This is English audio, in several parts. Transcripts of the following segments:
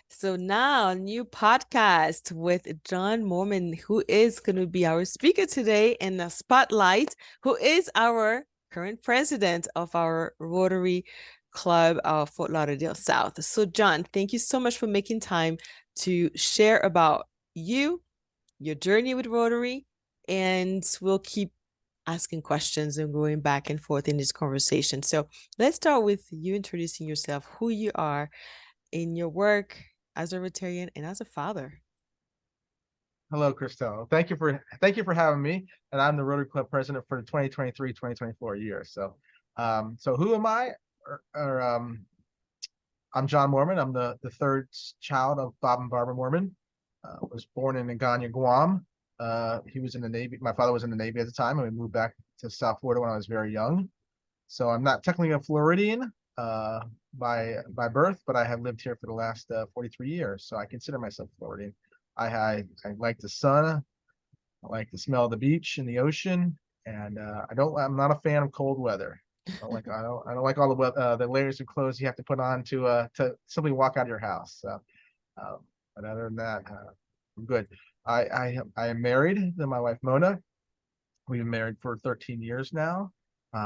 So now, a new podcast with John Mormon, who is going to be our speaker today in the spotlight, who is our current president of our Rotary Club of Fort Lauderdale South. So, John, thank you so much for making time to share about you, your journey with Rotary, and we'll keep asking questions and going back and forth in this conversation. So, let's start with you introducing yourself, who you are in your work as a Rotarian and as a father. Hello, Christelle. Thank you for having me. And I'm the Rotary Club president for the 2023-2024 year. So who am I? I'm John Mormon. I'm the third child of Bob and Barbara Mormon. Was born in Naganya, Guam. He was in the Navy. My father was in the Navy at the time, and we moved back to South Florida when I was very young. So I'm not technically a Floridian by birth, but I have lived here for the last 43 years. So I consider myself Floridian. I like the sun. I like the smell of the beach and the ocean, and I'm not a fan of cold weather. I don't like all the layers of clothes you have to put on to simply walk out of your house. Uh, but other than that, I'm good. I am married to my wife Mona. We've been married for 13 years now.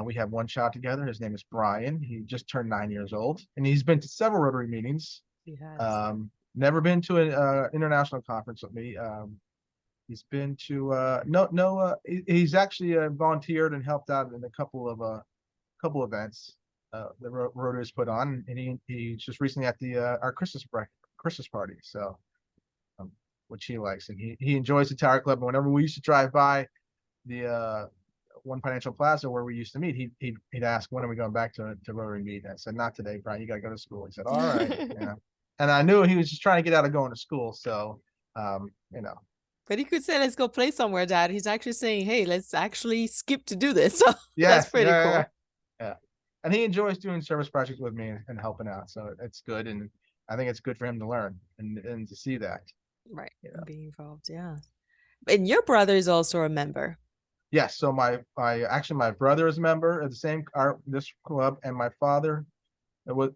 We have one child together. His name is Brian. He just turned 9 years old, and he's been to several Rotary meetings. He has. Never been to an international conference with me. He's been to he's actually volunteered and helped out in a couple events the Rotary's put on, and he's just recently at the our Christmas party, so which he likes, and he enjoys the Tower Club. And whenever we used to drive by the One Financial Plaza where we used to meet, he'd ask, when are we going back to Rotary meet? And I said, not today, Brian. You got to go to school. He said, all right. Yeah. And I knew he was just trying to get out of going to school. So, you know. But he could say, let's go play somewhere, Dad. He's actually saying, hey, let's actually skip to do this. So that's Yes, pretty cool. yeah. And he enjoys doing service projects with me and helping out. So it's good. And I think it's good for him to learn and to see that. Right. Being involved. Yeah. And your brother is also a member. Yes. So my brother is a member of this club, and my father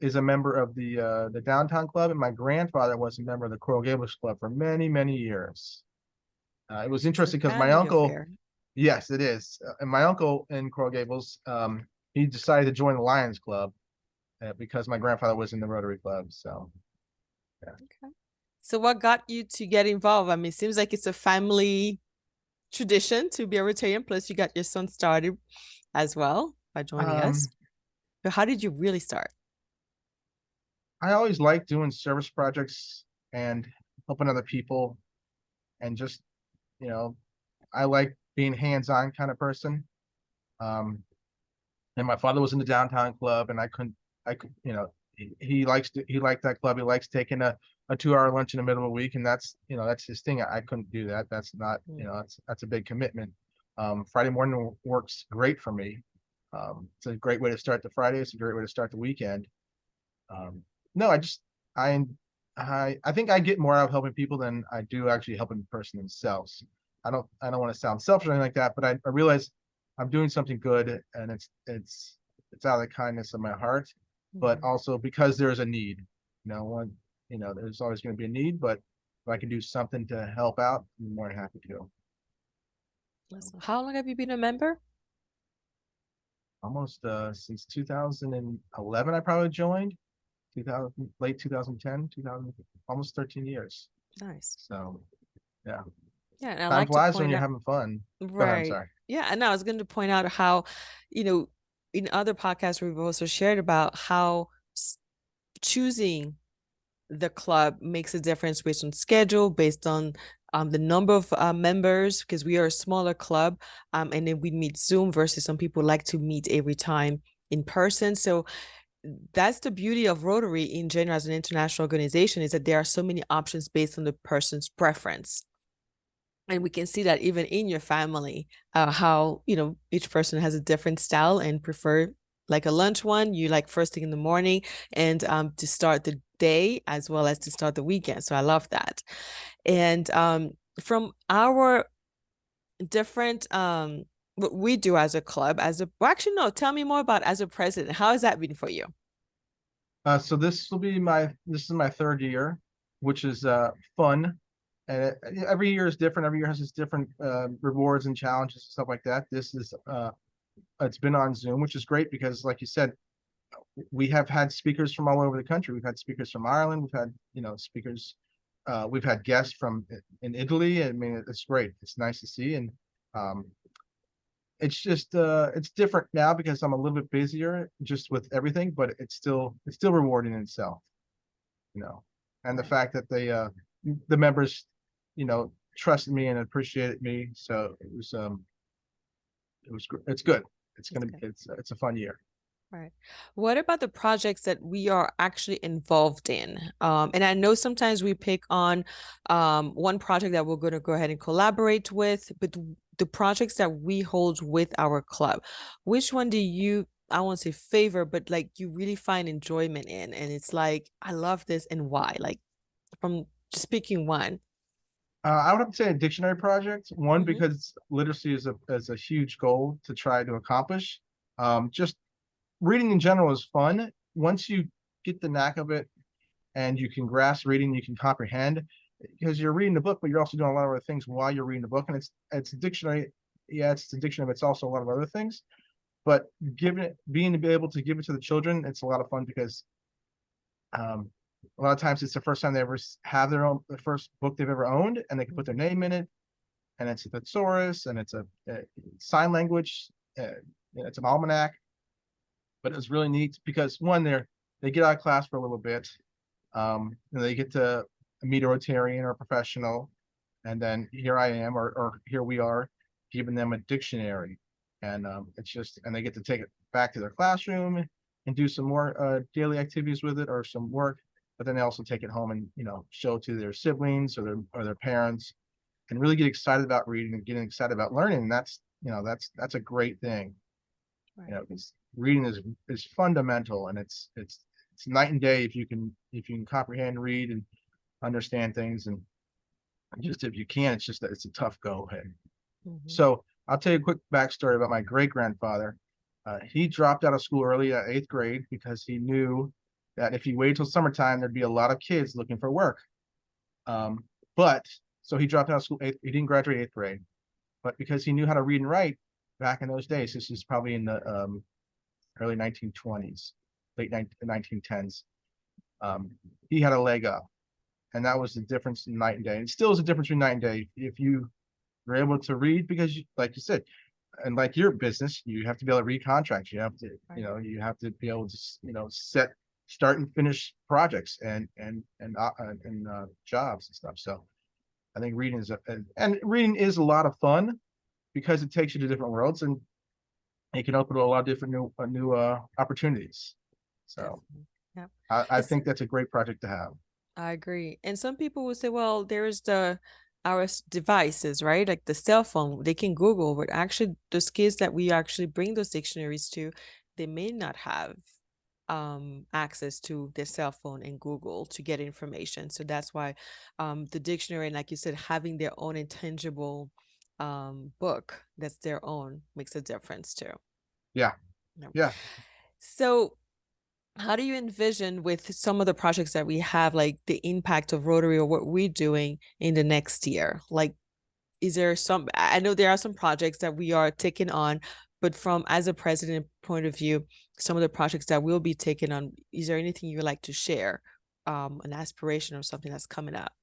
is a member of the downtown club, and my grandfather was a member of the Coral Gables Club for many, many years. It was interesting because my Family uncle, affair. yes, it is, and my uncle in Coral Gables, he decided to join the Lions Club because my grandfather was in the Rotary Club. So, yeah. Okay. So what got you to get involved? I mean, it seems like it's a family tradition to be a Rotarian. Plus, you got your son started as well by joining us. Um, So how did you really start? I always liked doing service projects and helping other people, and just, you know, I like being hands-on kind of person. Um, and my father was in the downtown club, and I could, he liked that club. He likes taking a 2 hour lunch in the middle of the week, and that's his thing. I couldn't do that. That's not, that's a big commitment. Friday morning works great for me. It's a great way to start the Friday. It's a great way to start the weekend. Um, no, I I think I get more out of helping people than I do actually helping the person themselves. I don't want to sound selfish or anything like that, but I realize I'm doing something good, and it's out of the kindness of my heart, but also because there's a need. There's always going to be a need, but if I can do something to help out, I'm more than happy to. So how long have you been a member? Almost since 2011, I probably joined. 2000, late 2010, 2000, almost 13 years. Nice. So, yeah. Yeah, and I Time like to flies when point you're out, having fun. Go ahead. I'm right. sorry. Yeah, and I was going to point out how, you know, in other podcasts we've also shared about how choosing the club makes a difference based on schedule, based on the number of members, because we are a smaller club, and then we meet Zoom versus some people like to meet every time in person. So that's the beauty of Rotary in general as an international organization, is that there are so many options based on the person's preference. And we can see that even in your family, how, each person has a different style and prefer like a lunch one, you like first thing in the morning, and to start the day as well as to start the weekend. So I love that. And from our different what we do as a club, well, actually, no, tell me more about as a president. How has that been for you? So this is my third year. which is fun. And every year is different. Every year has its different rewards and challenges and stuff like that. This is it's been on Zoom, which is great because, like you said, we have had speakers from all over the country. We've had speakers from Ireland. We've had speakers. We've had guests from in Italy. I mean, it's great. It's nice to see, and um, it's just it's different now because I'm a little bit busier just with everything, but it's still rewarding in itself, you know. And the Right. fact that the members, trusted me and appreciated me, so it's good. It's That's gonna good. it's a fun year. Right. What about the projects that we are actually involved in? And I know sometimes we pick on one project that we're going to go ahead and collaborate with, but the projects that we hold with our club, which one do you, I won't say favor, but like you really find enjoyment in? And it's like, I love this and why? Like from just picking one. I would have to say a dictionary project. One, Hmm. because literacy is a huge goal to try to accomplish. Just reading in general is fun. Once you get the knack of it and you can grasp reading, you can comprehend because you're reading the book, but you're also doing a lot of other things while you're reading the book. And it's a dictionary. Yeah, it's a dictionary, but it's also a lot of other things. But giving it, being to be able to give it to the children, it's a lot of fun because um, a lot of times it's the first time they ever have the first book they've ever owned, and they can put their Hmm. name in it, and it's a thesaurus, and it's a sign language, it's an almanac. But it's really neat because one, they get out of class for a little bit, and they get to meet a Rotarian or a professional, and then here I am, or here we are, giving them a dictionary, and and they get to take it back to their classroom and do some more daily activities with it or some work, but then they also take it home and show it to their siblings or their parents, and really get excited about reading and getting excited about learning. And that's a great thing, Right. because reading is fundamental, and it's night and day if you can comprehend, read, and understand things. And just if you can, it's just that it's a tough go ahead. Hmm. So I'll tell you a quick backstory about my great grandfather. He dropped out of school early at eighth grade because he knew that if he waited till summertime, there'd be a lot of kids looking for work. Um, but so he dropped out of school. He didn't graduate eighth grade, but because he knew how to read and write back in those days, this is probably in the early 1920s, late 1910s. Um, he had a leg up, and that was the difference in night and day. And it still is a difference between night and day. If you were able to read, because like you said, and like your business, you have to be able to read contracts. Right. You have to be able to, start and finish projects and jobs and stuff. So I think reading and reading is a lot of fun because it takes you to different worlds, and it can open to a lot of different new opportunities. So Definitely. Yeah. I It's think that's a great project to have. I agree. And some people would say, well, there's our devices, right? Like the cell phone, they can Google, but actually those kids that we actually bring those dictionaries to, they may not have access to their cell phone and Google to get information. So that's why the dictionary, and like you said, having their own intangible book that's their own makes a difference too. Yeah, No. yeah. So how do you envision with some of the projects that we have, like the impact of Rotary or what we're doing in the next year? Like, is there some, I know there are some projects that we are taking on, but from as a president point of view, some of the projects that we'll be taking on, is there anything you would like to share? An aspiration or something that's coming up?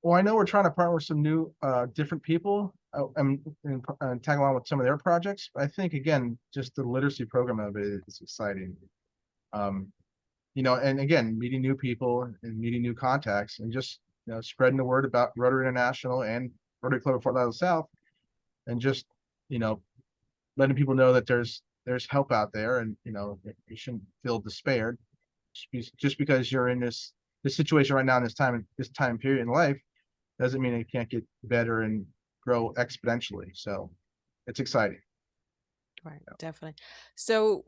Well, I know we're trying to partner with some new, different people, and tag along with some of their projects. I think again, just the literacy program of it is exciting. Um, and again, meeting new people and meeting new contacts, and just spreading the word about Rotary International and Rotary Club of Fort Lauderdale South, and just you know letting people know that there's help out there, and you shouldn't feel despaired just because you're in this situation right now in this time period in life doesn't mean it can't get better and grow exponentially. So it's exciting. Right, definitely. So,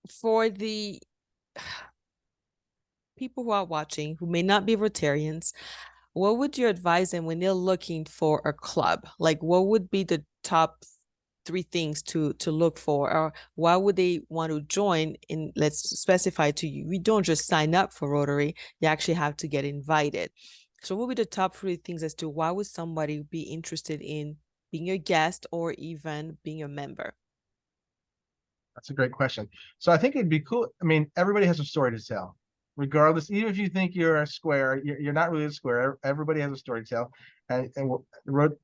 for the people who are watching who may not be Rotarians, what would you advise them when they're looking for a club? Like, what would be the top? three things to look for, or why would they want to join? In let's specify to you, we don't just sign up for Rotary, you actually have to get invited. So what would be the top three things as to why would somebody be interested in being a guest or even being a member? That's a great question. So I think it'd be cool. I mean, everybody has a story to tell, regardless. Even if you think you're a square, you're not really a square. Everybody has a story to tell, and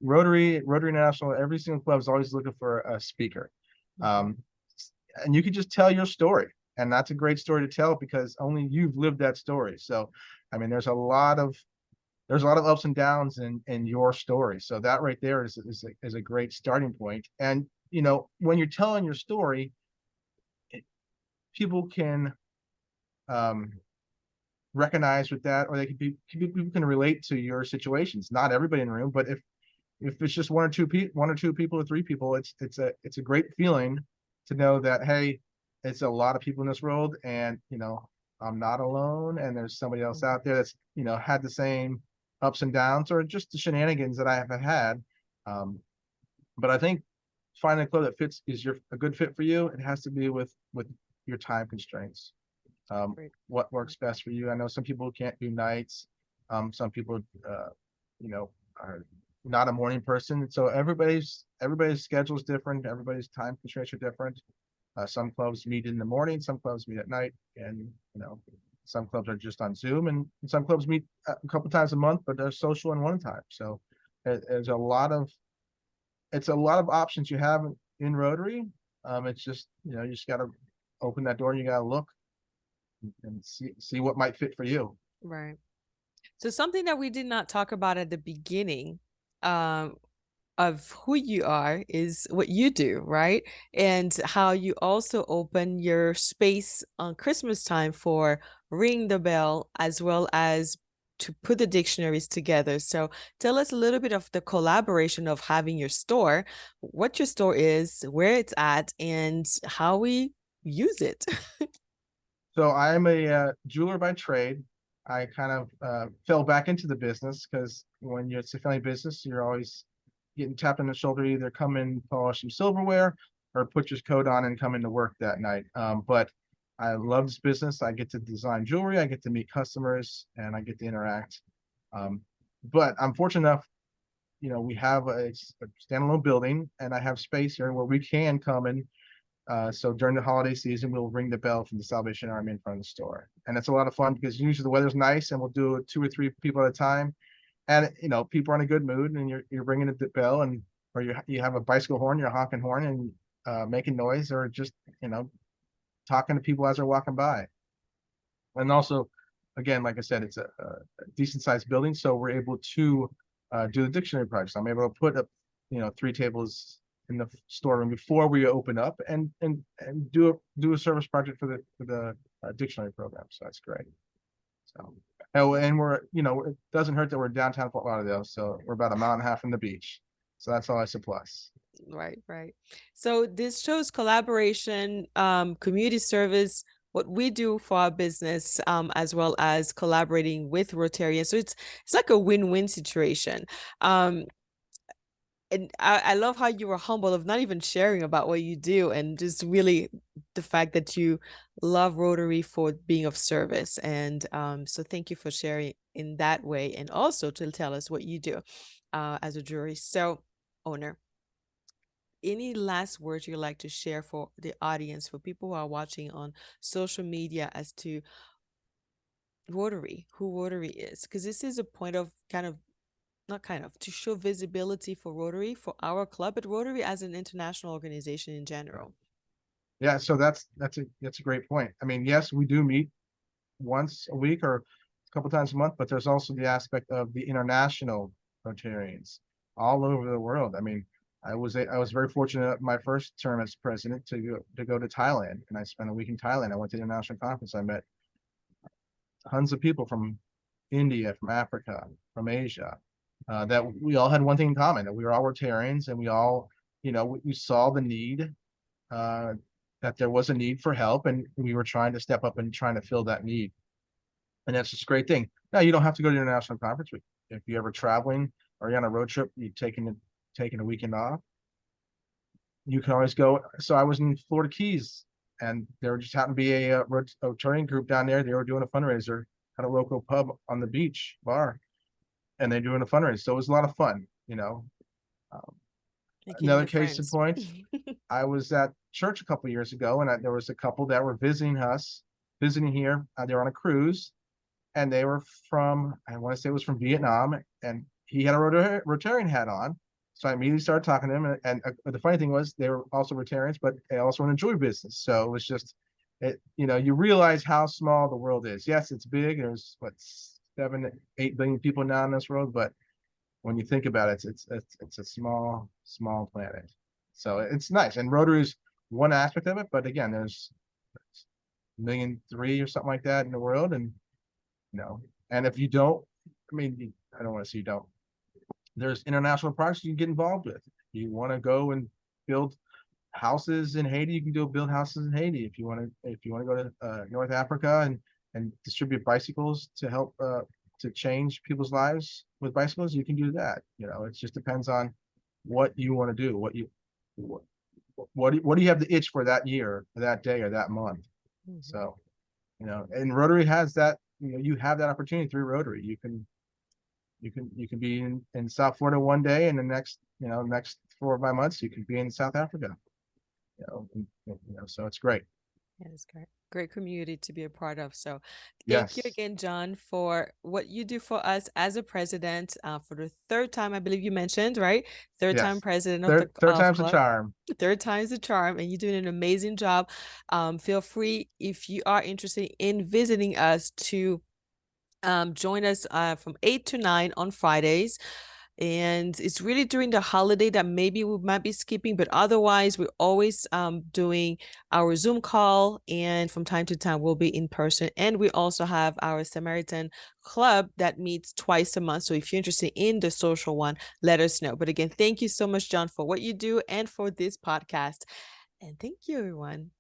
Rotary International, every single club is always looking for a speaker, um, and you can just tell your story, and that's a great story to tell because only you've lived that story. So, I mean, there's a lot of ups and downs in your story. So that right there is a great starting point. And when you're telling your story, people can um, recognize with that, or they can be people can relate to your situations. Not everybody in the room, but if it's just one or two people or three people, it's a great feeling to know that, hey, it's a lot of people in this world, and I'm not alone, and there's somebody else out there that's had the same ups and downs or just the shenanigans that I have had. Um, but I think finding a club that fits is a good fit for you. It has to be with your time constraints. Great. What works best for you. I know some people can't do nights. Some people, are not a morning person. So everybody's schedule is different. Everybody's time constraints are different. Some clubs meet in the morning, some clubs meet at night, and some clubs are just on Zoom, and some clubs meet a couple times a month, but they're social in one time. So there's a lot of options you have in Rotary. It's just you just got to open that door and you got to look and see what might fit for you. Right. So something that we did not talk about at the beginning, um, of who you are is what you do, right? And how you also open your space on Christmas time for Ring the Bell as well as to put the dictionaries together. So tell us a little bit of the collaboration of having your store, what your store is, where it's at, and how we use it. So I'm a jeweler by trade. I kind of fell back into the business because when it's a family business, you're always getting tapped on the shoulder, either come in, polish some silverware, or put your coat on and come into work that night. But I love this business. I get to design jewelry, I get to meet customers, and I get to interact. Um, but I'm fortunate enough, we have a standalone building, and I have space here where we can come in. So during the holiday season, we'll ring the bell from the Salvation Army in front of the store, and it's a lot of fun because usually the weather's nice, and we'll do it two or three people at a time, and people are in a good mood, and you're ringing the bell, and or you have a bicycle horn, you're honking horn and making noise, or just talking to people as they're walking by. And also, again, like I said, it's a decent sized building, so we're able to do the dictionary projects. I'm able to put up, three tables in the storeroom before we open up, and do a service project for the dictionary program. So that's great. So, oh, and it doesn't hurt that we're downtown Fort Lauderdale, so we're about a mile and a half from the beach. So that's always a plus. Right, right. So this shows collaboration, community service, what we do for our business, as well as collaborating with Rotarians. So it's like a win-win situation. Um, and I love how you were humble of not even sharing about what you do, and just really the fact that you love Rotary for being of service. And so thank you for sharing in that way, and also to tell us what you do as a jury so owner. Any last words you'd like to share for the audience, for people who are watching on social media, as to Rotary, who Rotary is? Because this is a point of kind of, not kind of, to show visibility for Rotary, for our club at Rotary as an international organization in general. Yeah, so that's a great point. I mean, yes, we do meet once a week or a couple times a month, but there's also the aspect of the international Rotarians all over the world. I mean, I was very fortunate my first term as president to go to Thailand, and I spent a week in Thailand. I went to the international conference. I met tons of people from India, from Africa, from Asia, that we all had one thing in common, that we were all Rotarians, and we all, we saw the need, uh, that there was a need for help, and we were trying to step up and trying to fill that need. And that's just a great thing. Now, you don't have to go to the international conference. If you're ever traveling or you're on a road trip, taking a weekend off, you can always go. So I was in Florida Keys, and there just happened to be a Rotarian group down there. They were doing a fundraiser at a local pub on the beach bar, and they're doing a fundraiser. So it was a lot of fun, you know. Um, Making Another new case in friends. point, I was at church a couple years ago, and there was a couple that were visiting us, visiting here. They were on a cruise, and they were from, I want to say it was from Vietnam, and he had a Rotarian hat on. So I immediately started talking to him, the funny thing was they were also Rotarians, but they also want to enjoy business. So it was just, you realize how small the world is. Yes, it's big. There's what 7, 8 billion people now in this world, but when you think about it, it's a small planet. So it's nice, and Rotary is one aspect of it, but again, there's 1,000,003 or something like that in the world, and and if you don't, I mean, I don't want to say you don't. There's international projects you can get involved with. You want to go and build houses in Haiti, you can go build houses in Haiti. If you want to go to North Africa and distribute bicycles to help to change people's lives with bicycles, you can do that. It just depends on what you want to do, what what do you have the itch for that year, or that day, or that month. Mhm. So, and Rotary has that. You have that opportunity through Rotary. You can be in South Florida one day, and the next 4 or 5 months you can be in South Africa. So it's great. Yeah, it's great. Great community to be a part of. So thank you Yes, again, John, for what you do for us as a president for the third time, I believe you mentioned, right? Third time yes. president of the Third of time's a club. charm. Third time's a charm, and you're doing an amazing job. Feel free if you are interested in visiting us to join us from 8 to 9 on Fridays. And it's really during the holiday that maybe we might be skipping, but otherwise, we're always doing our Zoom call. And from time to time, we'll be in person. And we also have our Samaritan Club that meets twice a month. So if you're interested in the social one, let us know. But again, thank you so much, John, for what you do and for this podcast. And thank you, everyone.